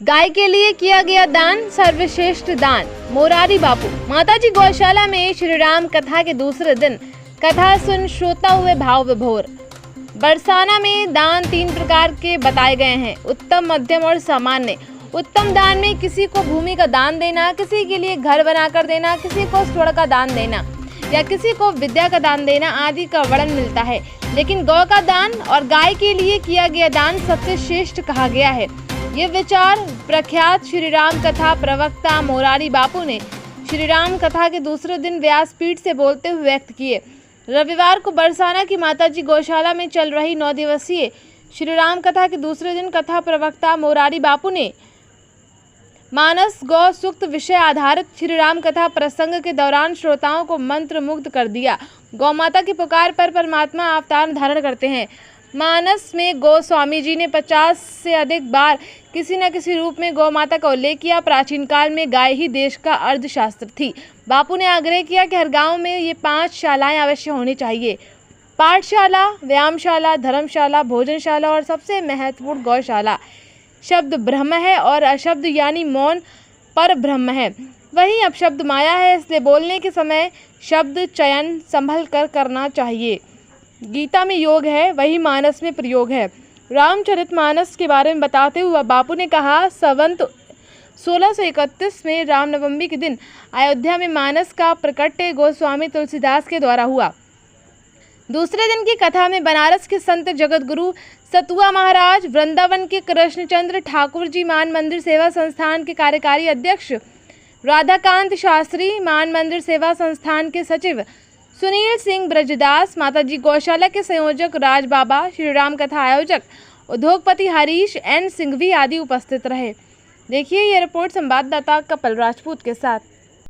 गाय के लिए किया गया दान सर्वश्रेष्ठ दान। मोरारी बापू। माताजी गौशाला में श्री राम कथा के दूसरे दिन कथा सुन श्रोता हुए भाव विभोर। बरसाना में दान 3 प्रकार के बताए गए हैं, उत्तम, मध्यम और सामान्य। उत्तम दान में किसी को भूमि का दान देना, किसी के लिए घर बनाकर देना, किसी को स्वर्ण का दान देना या किसी को विद्या का दान देना आदि का वर्णन मिलता है। लेकिन गौ का दान और गाय के लिए किया गया दान सबसे श्रेष्ठ कहा गया है। ये विचार प्रख्यात श्री राम कथा प्रवक्ता मोरारी बापू ने श्री राम कथा के दूसरे दिन व्यासपीठ से बोलते हुए व्यक्त किए। रविवार को बरसाना की माताजी गौशाला में चल रही 9 दिवसीय श्री राम कथा के दूसरे दिन कथा प्रवक्ता मोरारी बापू ने मानस गौ सूक्त विषय आधारित श्री राम कथा प्रसंग के दौरान श्रोताओं को मंत्र मुग्ध कर दिया। गौ माता की पुकार पर परमात्मा अवतार धारण करते हैं। मानस में गो स्वामी जी ने 50 से अधिक बार किसी न किसी रूप में गौ माता का उल्लेख किया। प्राचीन काल में गाय ही देश का अर्थशास्त्र थी। बापू ने आग्रह किया कि हर गांव में ये 5 शालाएं अवश्य होनी चाहिए, पाठशाला, व्यायामशाला, धर्मशाला, भोजनशाला और सबसे महत्वपूर्ण गौशाला। शब्द ब्रह्म है और अशब्द यानी मौन पर ब्रह्म है, वही अपशब्द माया है, इसलिए बोलने के समय शब्द चयन संभल कर करना चाहिए। गीता में योग है, वही मानस में प्रयोग है। रामचरितमानस के बारे में बताते हुए बापू ने कहा, संवत 1631 में रामनवमी के दिन अयोध्या में मानस का प्रकट्य गोस्वामी तुलसीदास के द्वारा हुआ। दूसरे दिन की कथा में बनारस के संत जगतगुरु सतुआ महाराज, वृंदावन के कृष्णचंद्र ठाकुर जी, मान मंदिर सेवा संस्थान के कार्यकारी अध्यक्ष राधाकांत शास्त्री, मान मंदिर सेवा संस्थान के सचिव सुनील सिंह ब्रजदास, माताजी गौशाला के संयोजक राज बाबा, श्री राम कथा आयोजक उद्योगपति हरीश एन सिंघवी आदि उपस्थित रहे। देखिए ये रिपोर्ट संवाददाता कपिल राजपूत के साथ।